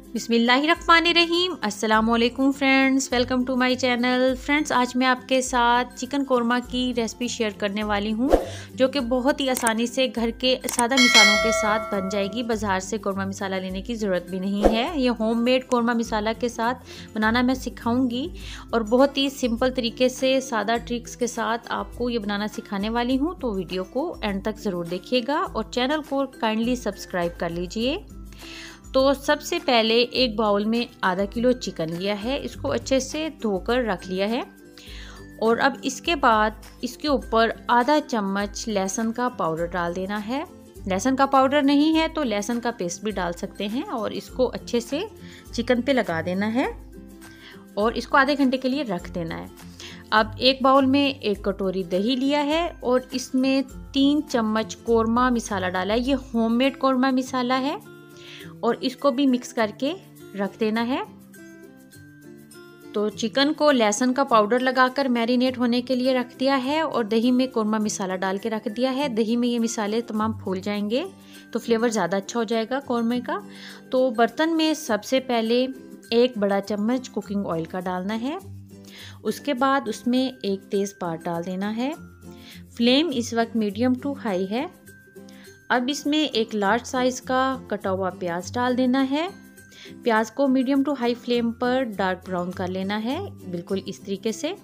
बिस्मिल्लाहिर्रहमानिर्रहीम। अस्सलामुअलैकुम friends, welcome to my channel. Friends, आज मैं आपके साथ चिकन कोरमा की रेसिपी शेयर करने वाली हूँ, जो कि बहुत ही आसानी से घर के सादा मिसालों के साथ बन जाएगी। बाज़ार से कोरमा मसाला लेने की ज़रूरत भी नहीं है। ये होममेड कोरमा मसाला के साथ बनाना मैं सिखाऊंगी और बहुत ही सिंपल तरीके से सादा ट्रिक्स के साथ आपको ये बनाना सिखाने वाली हूँ। तो वीडियो को एंड तक ज़रूर देखिएगा और चैनल को काइंडली सब्सक्राइब कर लीजिए। तो सबसे पहले एक बाउल में आधा किलो चिकन लिया है, इसको अच्छे से धोकर रख लिया है। और अब इसके बाद इसके ऊपर आधा चम्मच लहसुन का पाउडर डाल देना है। लहसुन का पाउडर नहीं है तो लहसुन का पेस्ट भी डाल सकते हैं और इसको अच्छे से चिकन पे लगा देना है और इसको आधे घंटे के लिए रख देना है। अब एक बाउल में एक कटोरी दही लिया है और इसमें 3 चम्मच कोरमा मसाला डाला है। ये होममेड कोरमा मसाला है और इसको भी मिक्स करके रख देना है। तो चिकन को लहसुन का पाउडर लगाकर मैरिनेट होने के लिए रख दिया है और दही में कोरमा मसाला डाल के रख दिया है। दही में ये मसाले तमाम फूल जाएंगे तो फ्लेवर ज़्यादा अच्छा हो जाएगा कोरमे का। तो बर्तन में सबसे पहले 1 बड़ा चम्मच कुकिंग ऑयल का डालना है। उसके बाद उसमें एक तेज़पात डाल देना है। फ्लेम इस वक्त मीडियम टू हाई है। अब इसमें एक लार्ज साइज़ का कटा हुआ प्याज डाल देना है। प्याज को मीडियम टू हाई फ्लेम पर डार्क ब्राउन कर लेना है, बिल्कुल इस तरीके से।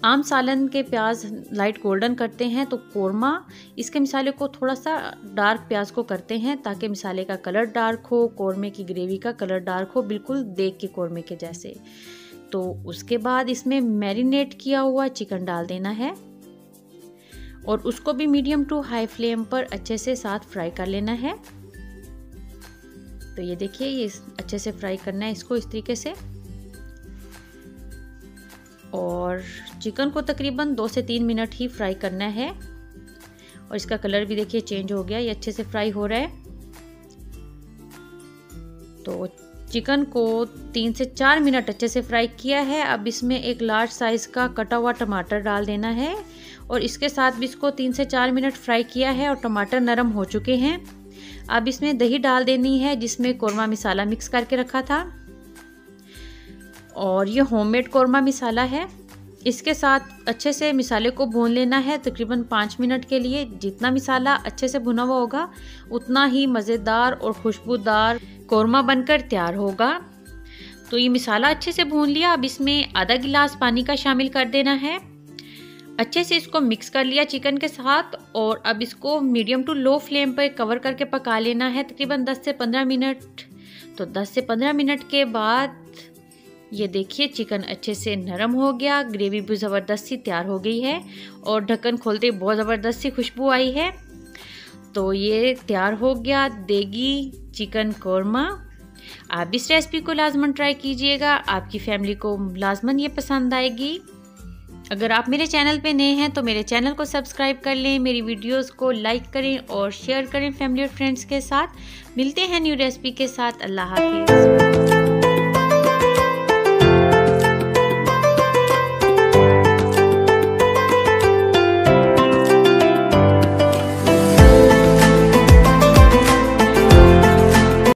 आम सालन के प्याज लाइट गोल्डन करते हैं तो कोरमा इसके मसाले को थोड़ा सा डार्क प्याज को करते हैं ताकि मसाले का कलर डार्क हो, कोरमे की ग्रेवी का कलर डार्क हो, बिल्कुल देख के कोरमे के जैसे। तो उसके बाद इसमें मैरिनेट किया हुआ चिकन डाल देना है और उसको भी मीडियम टू हाई फ्लेम पर अच्छे से साथ फ्राई कर लेना है। तो ये देखिए, ये अच्छे से फ्राई करना है इसको इस तरीके से। और चिकन को तकरीबन 2 से 3 मिनट ही फ्राई करना है और इसका कलर भी देखिए चेंज हो गया, ये अच्छे से फ्राई हो रहा है। तो चिकन को 3 से 4 मिनट अच्छे से फ्राई किया है। अब इसमें एक लार्ज साइज़ का कटा हुआ टमाटर डाल देना है और इसके साथ भी इसको 3 से 4 मिनट फ्राई किया है और टमाटर नरम हो चुके हैं। अब इसमें दही डाल देनी है जिसमें कोरमा मसाला मिक्स करके रखा था और ये होममेड कोरमा मसाला है। इसके साथ अच्छे से मसाले को भून लेना है तकरीबन 5 मिनट के लिए। जितना मसाला अच्छे से भुना हुआ होगा उतना ही मज़ेदार और खुशबूदार कोरमा बनकर तैयार होगा। तो ये मसाला अच्छे से भून लिया। अब इसमें आधा गिलास पानी का शामिल कर देना है। अच्छे से इसको मिक्स कर लिया चिकन के साथ और अब इसको मीडियम टू लो फ्लेम पर कवर करके पका लेना है तकरीबन 10 से 15 मिनट। तो 10 से 15 मिनट के बाद ये देखिए चिकन अच्छे से नरम हो गया, ग्रेवी भी ज़बरदस्त सी तैयार हो गई है और ढक्कन खोलते बहुत ज़बरदस्त सी खुशबू आई है। तो ये तैयार हो गया देगी चिकन कोरमा। आप इस रेसिपी को लाजमन ट्राई कीजिएगा, आपकी फैमिली को लाजमन ये पसंद आएगी। अगर आप मेरे चैनल पे नए हैं तो मेरे चैनल को सब्सक्राइब कर लें, मेरी वीडियोस को लाइक करें और शेयर करें फैमिली और फ्रेंड्स के साथ। मिलते हैं न्यू रेसिपी के साथ। अल्लाह हाफिज़।